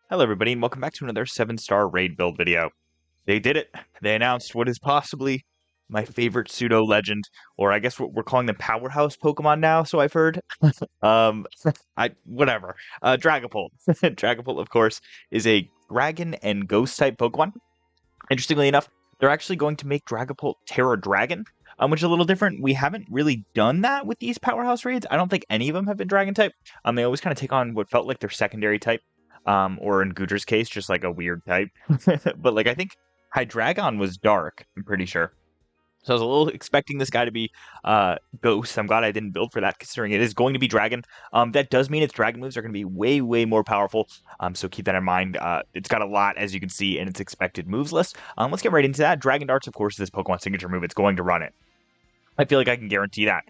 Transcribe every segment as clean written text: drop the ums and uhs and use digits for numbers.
Hello everybody and welcome back to another 7-star raid build video. They did it. They announced what is possibly my favorite pseudo legend, or I guess what we're calling the powerhouse Pokemon now, so I've heard. Um whatever. Dragapult. Dragapult, of course, is a dragon and ghost type Pokemon. Interestingly enough, they're actually going to make Dragapult Terra Dragon, which is a little different. We haven't really done that with these powerhouse raids. I don't think any of them have been Dragon type. They always kind of take on what felt like their secondary type, or in Goodra's case, just like a weird type. But like I think Hydreigon was dark, I'm pretty sure. So I was a little expecting this guy to be Ghost. I'm glad I didn't build for that, considering it is going to be Dragon. That does mean its Dragon moves are going to be way, way more powerful. So keep that in mind. It's got a lot, as you can see, in its expected moves list. Let's get right into that. Dragon Darts, of course, is this Pokemon signature move. It's going to run it. I feel like I can guarantee that.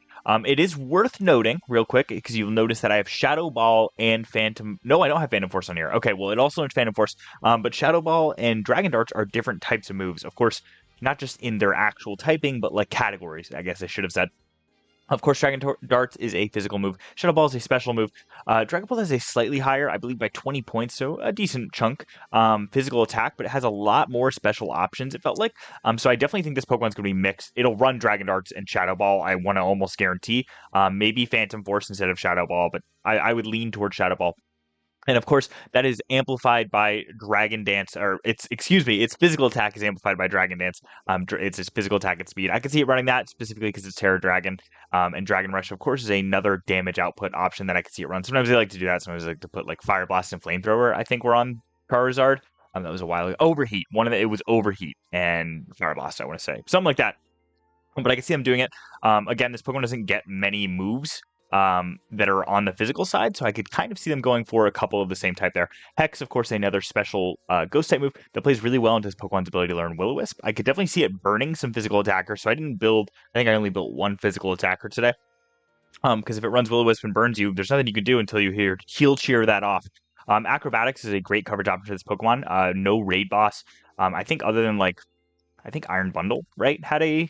It is worth noting, real quick, because you'll notice that I have Shadow Ball and Phantom... No, I don't have Phantom Force on here. Okay, well, it also learns Phantom Force, but Shadow Ball and Dragon Darts are different types of moves. Of course, not just in their actual typing, but like categories, I guess I should have said. Of course, Darts is a physical move. Shadow Ball is a special move. Dragapult has a slightly higher, I believe by 20 points, so a decent chunk, physical attack, but it has a lot more special options, it felt like. So I definitely think this Pokemon's going to be mixed. It'll run Dragon Darts and Shadow Ball, I want to almost guarantee. Maybe Phantom Force instead of Shadow Ball, but I would lean towards Shadow Ball. And of course, that is amplified by Dragon Dance, or its physical attack is amplified by Dragon Dance. It's its physical attack at speed. I can see it running that specifically because it's Terra Dragon. And Dragon Rush, of course, is another damage output option that I can see it run. Sometimes they like to do that. Sometimes they like to put like Fire Blast and Flamethrower. I think we're on Charizard. That was a while ago. Overheat. It was Overheat and Fire Blast, I want to say. Something like that. But I can see them doing it. Again, this Pokemon doesn't get many moves that are on the physical side, so I could kind of see them going for a couple of the same type there. Hex, of course, another special ghost type move that plays really well into this Pokemon's ability to learn Will-O-Wisp. I could definitely see it burning some physical attackers, so I think I only built one physical attacker today. Because if it runs Will-O-Wisp and burns you, there's nothing you can do until you heal cheer that off. Acrobatics is a great coverage option for this Pokemon. No raid boss. I think other than I think Iron Bundle, right, had a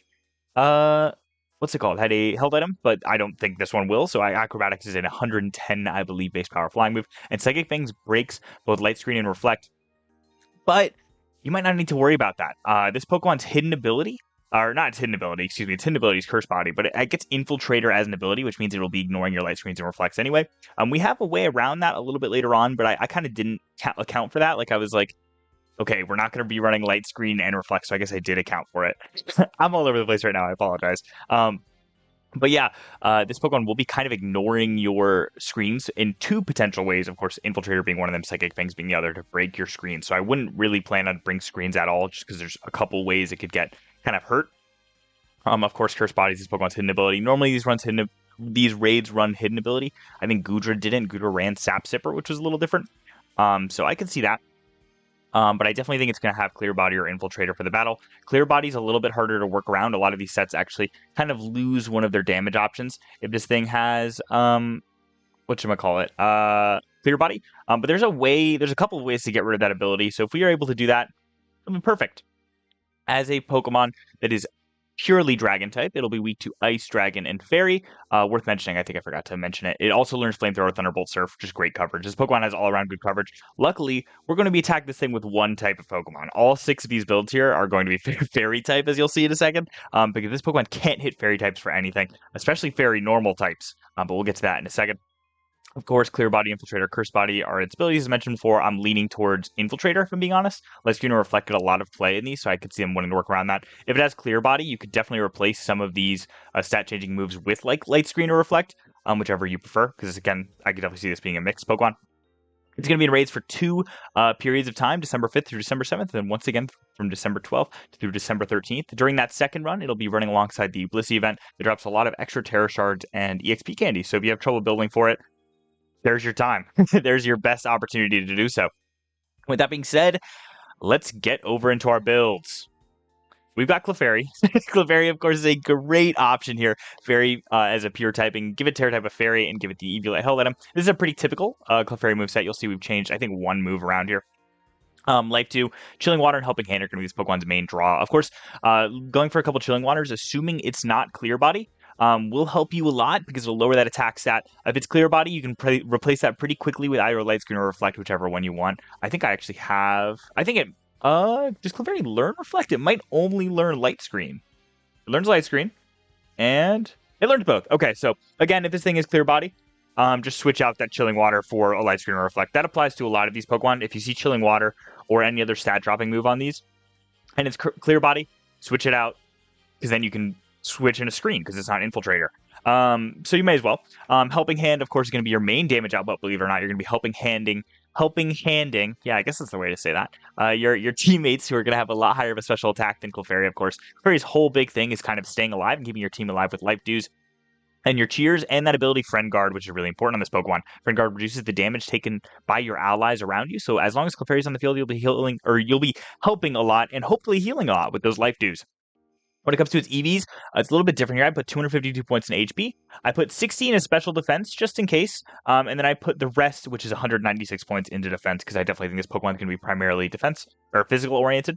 what's it called? Had a held item, but I don't think this one will. So Acrobatics is an 110, I believe, base power flying move. And Psychic Fangs breaks both Light Screen and Reflect. But you might not need to worry about that. This Pokemon's hidden ability, or not its hidden ability, excuse me, its hidden ability is Curse Body, but it gets Infiltrator as an ability, which means it will be ignoring your Light Screens and Reflects anyway. We have a way around that a little bit later on, but I kind of didn't account for that. Like I was like, okay, we're not going to be running Light Screen and Reflect, so I guess I did account for it. I'm all over the place right now. I apologize. But yeah, this Pokemon will be kind of ignoring your screens in two potential ways. Of course, Infiltrator being one of them, Psychic Fangs being the other, to break your screen. So I wouldn't really plan on bring screens at all, just because there's a couple ways it could get kind of hurt. Of course, Curse Body is this Pokemon's hidden ability. Normally, these raids run hidden ability. I think Goodra didn't. Goodra ran Sap Sipper, which was a little different. So I can see that. But I definitely think it's going to have Clear Body or Infiltrator for the battle. Clear Body's a little bit harder to work around. A lot of these sets actually kind of lose one of their damage options if this thing has, Clear Body. But there's a couple of ways to get rid of that ability. So if we are able to do that, it'll be perfect. As a Pokemon that is purely Dragon type, it'll be weak to Ice, Dragon, and Fairy. Worth mentioning, I think I forgot to mention it. It also learns Flamethrower, Thunderbolt, Surf, just great coverage. This Pokemon has all-around good coverage. Luckily, we're going to be attacking this thing with one type of Pokemon. All 6 of these builds here are going to be Fairy type, as you'll see in a second, because this Pokemon can't hit Fairy types for anything, especially Fairy normal types, but we'll get to that in a second. Of course, Clear Body, Infiltrator, Curse Body are its abilities. As mentioned before, I'm leaning towards Infiltrator, if I'm being honest. Light Screen and Reflect get a lot of play in these, so I could see them wanting to work around that. If it has Clear Body, you could definitely replace some of these stat-changing moves with, like, Light Screen or Reflect, whichever you prefer, because, again, I could definitely see this being a mixed Pokemon. It's going to be in raids for 2 periods of time, December 5th through December 7th, and once again from December 12th through December 13th. During that second run, it'll be running alongside the Blissey event. It drops a lot of extra Terra Shards and EXP candy, so if you have trouble building for it, there's your time. There's your best opportunity to do so. With that being said, let's get over into our builds. We've got Clefairy. Clefairy, of course, is a great option here. Fairy as a pure typing. Give it Terra type of Fairy and give it the Eviolite Hell item. This is a pretty typical Clefairy moveset. You'll see we've changed, I think, one move around here. Life 2, Chilling Water and Helping Hand are going to be this Pokemon's main draw. Of course, going for a couple Chilling Waters, assuming it's not Clear Body, will help you a lot because it'll lower that attack stat. If it's Clear Body, you can replace that pretty quickly with either Light Screen or Reflect, whichever one you want. I think I actually have... I think it... does Clefairy learn Reflect? It might only learn Light Screen. It learns Light Screen, and it learns both. Okay, so again, if this thing is Clear Body, just switch out that Chilling Water for a Light Screen or Reflect. That applies to a lot of these Pokemon. If you see Chilling Water or any other stat dropping move on these, and it's Clear Body, switch it out, because then you can switch in a screen because it's not Infiltrator. So you may as well. Helping Hand, of course, is going to be your main damage output. Believe it or not, you're going to be helping handing. Yeah, I guess that's the way to say that. Your teammates who are going to have a lot higher of a special attack than Clefairy, of course. Clefairy's whole big thing is kind of staying alive and keeping your team alive with life dews and your cheers, and that ability Friend Guard, which is really important on this Pokemon. Friend Guard reduces the damage taken by your allies around you. So as long as Clefairy's on the field, you'll be healing, or you'll be helping a lot and hopefully healing a lot with those life dews. When it comes to its EVs, it's a little bit different here. I put 252 points in HP. I put 16 in special defense, just in case. And then I put the rest, which is 196 points, into defense, because I definitely think this Pokemon is going to be primarily defense, or physical-oriented.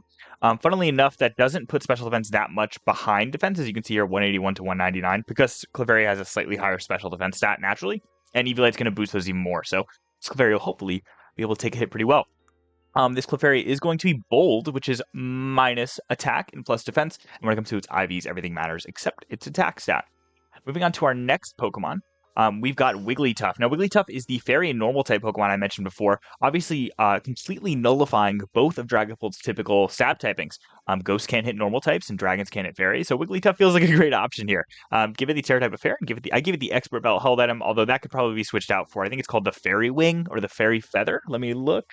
Funnily enough, that doesn't put special defense that much behind defense, as you can see here, 181 to 199, because Clefairy has a slightly higher special defense stat, naturally, and Eviolite's going to boost those even more. So Clefairy will hopefully be able to take a hit pretty well. This Clefairy is going to be bold, which is minus attack and plus defense. And when it comes to its IVs, everything matters except its attack stat. Moving on to our next Pokemon, we've got Wigglytuff. Now, Wigglytuff is the fairy and normal type Pokemon I mentioned before, obviously completely nullifying both of Dragapult's typical stab typings. Ghosts can't hit normal types and dragons can't hit fairies, so Wigglytuff feels like a great option here. Give it the Terra type of fairy, and I give it the Expert Belt held item, although that could probably be switched out for, I think it's called the Fairy Wing or the Fairy Feather. Let me look.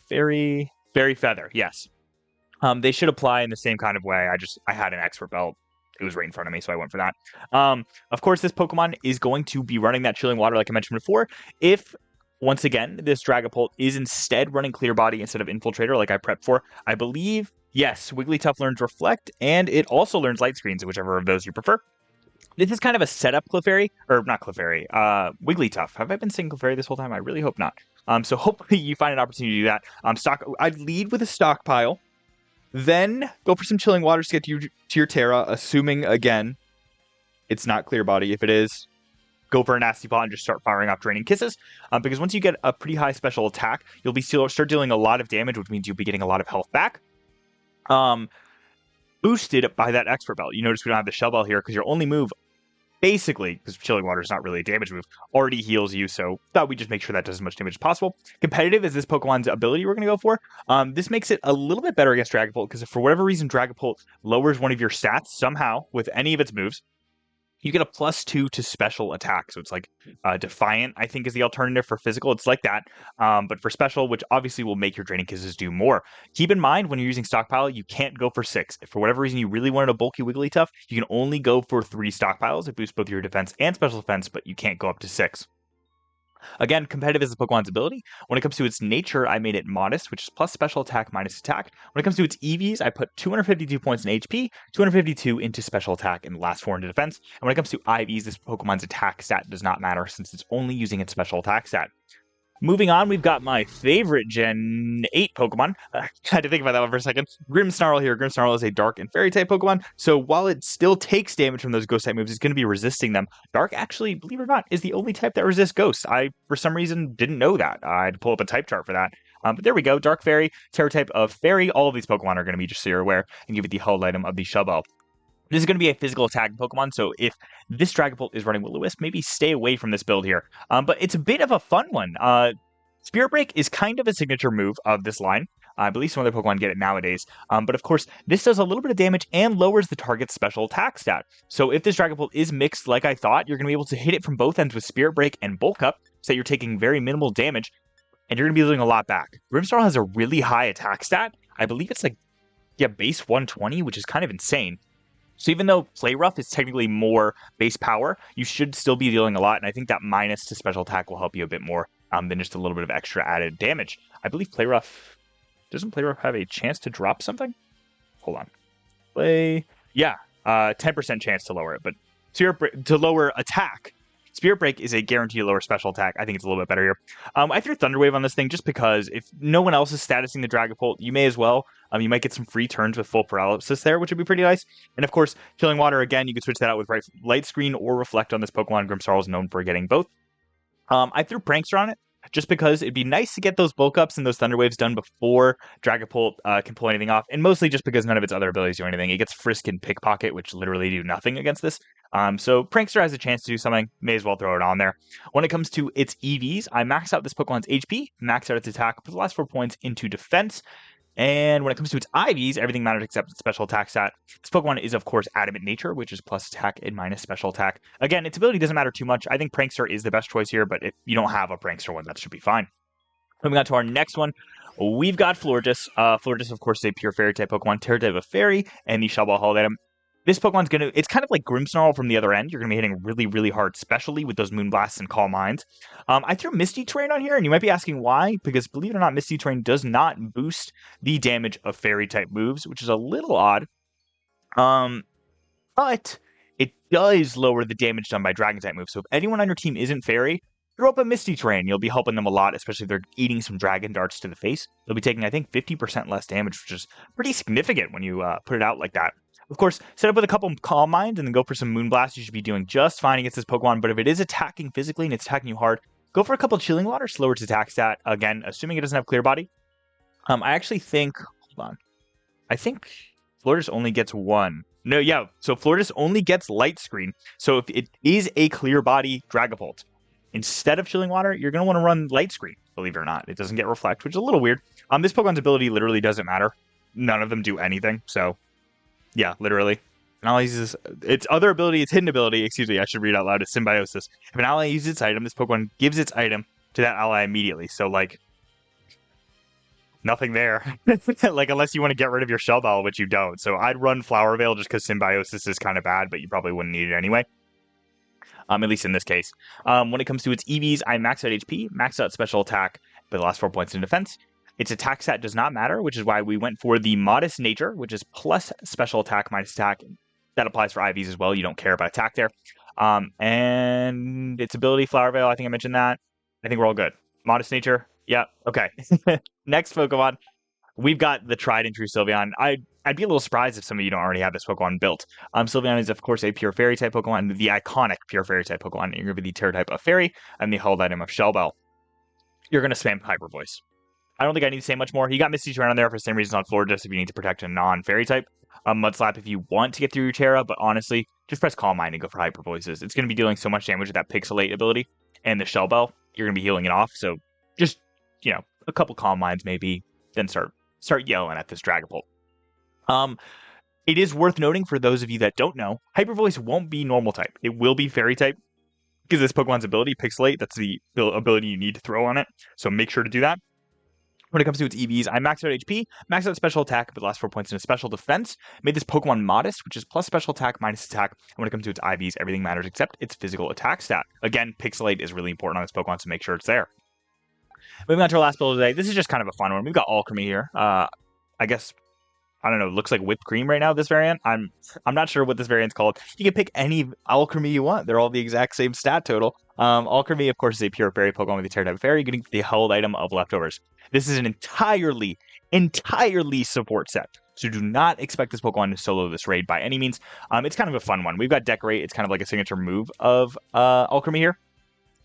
Fairy Feather, yes. They should apply in the same kind of way. I had an Expert Belt. It was right in front of me, so I went for that. Of course, this Pokemon is going to be running that Chilling Water, like I mentioned before. If, once again, this Dragapult is instead running Clear Body instead of Infiltrator, like I prepped for, I believe, yes, Wigglytuff learns Reflect, and it also learns Light Screens, whichever of those you prefer. This is kind of a setup Clefairy, or not Clefairy, Wigglytuff. Have I been saying Clefairy this whole time? I really hope not. So hopefully you find an opportunity to do that. I'd lead with a stockpile, then go for some Chilling Waters to get to your Terra, assuming, again, it's not Clear Body. If it is, go for a Nasty Paw and just start firing off Draining Kisses. Because once you get a pretty high special attack, you'll start dealing a lot of damage, which means you'll be getting a lot of health back. Boosted by that Expert Belt. You notice we don't have the Shell Bell here because your only move, basically, because Chilling Water is not really a damage move, already heals you, so thought we'd just make sure that does as much damage as possible. Competitive is this Pokemon's ability we're going to go for. This makes it a little bit better against Dragapult, because if for whatever reason Dragapult lowers one of your stats somehow with any of its moves, you get a +2 to special attack. So it's like Defiant, I think, is the alternative for physical. It's like that. But for special, which obviously will make your Draining Kisses do more. Keep in mind, when you're using Stockpile, you can't go for 6. If for whatever reason you really wanted a bulky Wigglytuff, you can only go for 3 Stockpiles. It boosts both your defense and special defense, but you can't go up to 6. Again, competitive is the Pokemon's ability. When it comes to its nature, I made it modest, which is plus special attack minus attack. When it comes to its EVs, I put 252 points in HP, 252 into special attack, and the last 4 into defense. And when it comes to IVs, this Pokemon's attack stat does not matter since it's only using its special attack stat. Moving on, we've got my favorite Gen 8 Pokemon. I had to think about that one for a second. Grimmsnarl here. Grimmsnarl is a Dark and Fairy-type Pokemon, so while it still takes damage from those Ghost-type moves, it's going to be resisting them. Dark, actually, believe it or not, is the only type that resists Ghosts. I, for some reason, didn't know that. I had to pull up a type chart for that. But there we go. Dark Fairy, Terra-type of Fairy. All of these Pokemon are going to be, just so you're aware, and give it the held item of the Shubbo. This is going to be a physical attack Pokemon, so if this Dragapult is running Will-O-Wisp, maybe stay away from this build here. But it's a bit of a fun one. Spirit Break is kind of a signature move of this line. I believe some other Pokemon get it nowadays. But of course, this does a little bit of damage and lowers the target's special attack stat. So if this Dragapult is mixed like I thought, you're going to be able to hit it from both ends with Spirit Break and Bulk Up, so that you're taking very minimal damage, and you're going to be doing a lot back. Grimmsnarl has a really high attack stat. I believe it's like, yeah, base 120, which is kind of insane. So even though Play Rough is technically more base power, you should still be dealing a lot, and I think that minus to special attack will help you a bit more than just a little bit of extra added damage. I believe Play Rough... Doesn't Play Rough have a chance to drop something? Hold on. Yeah, 10% chance to lower it, but to lower attack. Spirit Break is a guaranteed lower special attack. I think it's a little bit better here. I threw Thunder Wave on this thing just because if no one else is statusing the Dragapult, you may as well. You might get some free turns with full paralysis there, which would be pretty nice. And of course, Chilling Water, again, you could switch that out with Light Screen or Reflect on this Pokemon. Grimmsnarl is known for getting both. I threw Prankster on it just because it'd be nice to get those bulk ups and those Thunder Waves done before Dragapult can pull anything off, and mostly just because none of its other abilities do anything. It gets Frisk and Pickpocket, which literally do nothing against this. So Prankster has a chance to do something, may as well throw it on there. When it comes to its EVs, I max out this Pokemon's HP, max out its attack, put the last 4 points into defense. And when it comes to its IVs, everything matters except its special attack stat. This Pokemon is, of course, Adamant Nature, which is plus attack and minus special attack. Again, its ability doesn't matter too much. I think Prankster is the best choice here, but if you don't have a Prankster one, that should be fine. Moving on to our next one, we've got Florges. Florges, of course, is a pure Fairy-type Pokemon, Terra-type of Fairy, and the Shell Ball Holiday item. This Pokemon's it's kind of like Grimmsnarl from the other end. You're going to be hitting really, really hard, especially with those Moonblasts and Calm Minds. I threw Misty Terrain on here, and you might be asking why, because believe it or not, Misty Terrain does not boost the damage of Fairy-type moves, which is a little odd. But it does lower the damage done by Dragon-type moves. So if anyone on your team isn't Fairy, throw up a Misty Terrain. You'll be helping them a lot, especially if they're eating some Dragon Darts to the face. They'll be taking, I think, 50% less damage, which is pretty significant when you put it out like that. Of course, set up with a couple Calm Minds and then go for some Moonblast. You should be doing just fine against this Pokemon, but if it is attacking physically and it's attacking you hard, go for a couple Chilling Water, slower its attack stat. Again, assuming it doesn't have Clear Body. I actually think, hold on. I think Florges only gets one. No, yeah, so Florges only gets Light Screen. So if it is a Clear Body Dragapult, instead of Chilling Water, you're going to want to run Light Screen, believe it or not. It doesn't get Reflect, which is a little weird. This Pokemon's ability literally doesn't matter. None of them do anything, so yeah, literally. An ally uses its other ability, its hidden ability, excuse me, I should read out loud, is Symbiosis. If an ally uses its item, this Pokemon gives its item to that ally immediately. So, like, nothing there. Like, unless you want to get rid of your Shell Bell, which you don't. So I'd run Flower Veil just because Symbiosis is kind of bad, but you probably wouldn't need it anyway. At least in this case. When it comes to its EVs, I max out HP, max out special attack, but the last 4 points in defense. Its attack stat does not matter, which is why we went for the Modest Nature, which is plus special attack minus attack. That applies for IVs as well. You don't care about attack there. And its ability, Flower Veil, I think I mentioned that. I think we're all good. Modest Nature. Yeah, okay. Next Pokemon, we've got the tried and true Sylveon. I'd be a little surprised if some of you don't already have this Pokemon built. Sylveon is, of course, a pure Fairy-type Pokemon, the iconic pure Fairy-type Pokemon. You're going to be the Terra-type of Fairy and the held item of Shell Bell. You're going to spam Hyper Voice. I don't think I need to say much more. You got Misty Terrain on there for the same reasons on Florges if you need to protect a non-Fairy type. Mud Slap if you want to get through your Terra, but honestly, just press Calm Mind and go for Hyper Voices. It's going to be dealing so much damage with that Pixelate ability and the Shell Bell. You're going to be healing it off, so just, a couple Calm Minds maybe, then start yelling at this Dragapult. It is worth noting for those of you that don't know, Hyper Voice won't be normal type. It will be Fairy type because this Pokemon's ability, Pixelate, that's the ability you need to throw on it, so make sure to do that. When it comes to its EVs, I maxed out HP, maxed out special attack, but the last 4 points in special defense. Made this Pokemon Modest, which is plus special attack, minus attack. And when it comes to its IVs, everything matters except its physical attack stat. Again, Pixelate is really important on this Pokemon, so make sure it's there. Moving on to our last build of the day. This is just kind of a fun one. We've got Alcremie here. I guess, I don't know, looks like whipped cream right now, this variant. I'm not sure what this variant's called. You can pick any Alcremie you want. They're all the exact same stat total. Alcremie, of course, is a pure Fairy Pokemon with a Terra-type Fairy. You're getting the held item of Leftovers. This is an entirely support set. So do not expect this Pokemon to solo this raid by any means. It's kind of a fun one. We've got Decorate. It's kind of like a signature move of Alcremie here.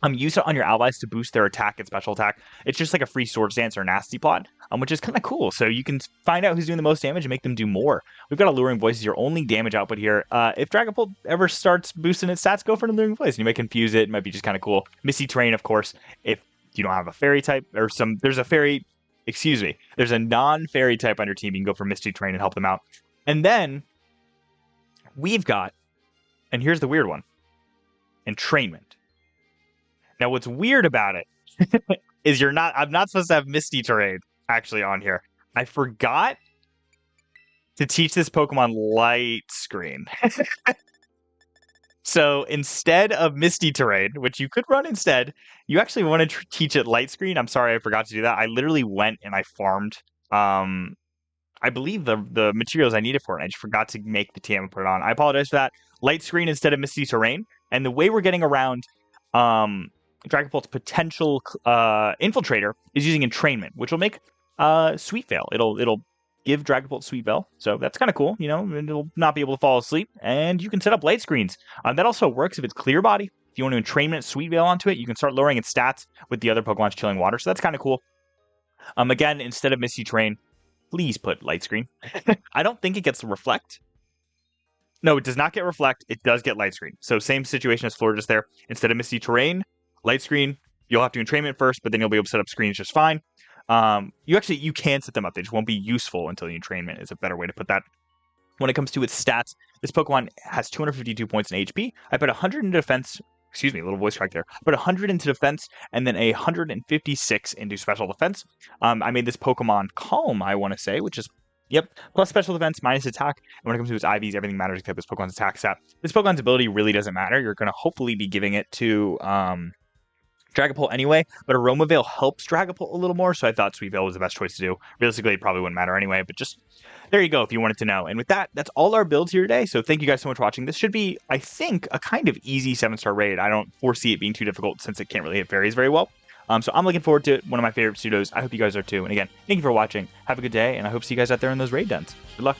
Use it on your allies to boost their attack and special attack. It's just like a free Swords Dance or Nasty Plot, which is kind of cool. So you can find out who's doing the most damage and make them do more. We've got Alluring Voice as your only damage output here. If Dragapult ever starts boosting its stats, go for an Alluring Voice. You might confuse it. It might be just kind of cool. Misty Terrain, of course, if you don't have a Fairy type, there's a non-Fairy type on your team. You can go for Misty Terrain and help them out. And then we've got, and here's the weird one, Entrainment. Now, what's weird about it is I'm not supposed to have Misty Terrain actually on here. I forgot to teach this Pokemon Light Screen. So instead of Misty Terrain, which you could run instead, you actually want to teach it Light Screen. I'm sorry I forgot to do that. I literally went and I farmed, I believe, the materials I needed for it. I just forgot to make the TM and put it on. I apologize for that. Light Screen instead of Misty Terrain. And the way we're getting around Dragapult's potential infiltrator is using entrainment, which will make Sweet Veil. It'll give Dragapult Sweet Veil, so that's kind of cool. You know, it'll not be able to fall asleep, and you can set up light screens. That also works if it's Clear Body. If you want to entrainment Sweet Veil onto it, you can start lowering its stats with the other Pokemon's Chilling Water, so that's kind of cool. Again, instead of Misty Terrain, please put Light Screen. I don't think it gets Reflect. No, it does not get Reflect. It does get Light Screen. So same situation as Florges there. Instead of Misty Terrain, Light Screen, you'll have to entrainment first, but then you'll be able to set up screens just fine. You can set them up. They just won't be useful until you entrainment is a better way to put that. When it comes to its stats, this Pokemon has 252 points in HP. I put 100 into defense. Excuse me, a little voice crack there. I put 100 into defense and then 156 into special defense. I made this Pokemon Calm, I want to say, which is, yep, plus special defense, minus attack. And when it comes to its IVs, everything matters except this Pokemon's attack stat. This Pokemon's ability really doesn't matter. You're going to hopefully be giving it to Dragapult anyway, but Aroma Veil helps Dragapult a little more, so I thought Sweet Veil was the best choice to do. Realistically, it probably wouldn't matter anyway, but just there you go if you wanted to know. And with that, that's all our builds here today, so thank you guys so much for watching. This should be, I think, a kind of easy 7-star raid. I don't foresee it being too difficult since it can't really hit fairies very well. So I'm looking forward to it. One of my favorite pseudos. I hope you guys are too. And again, thank you for watching. Have a good day, and I hope to see you guys out there in those raid dens. Good luck.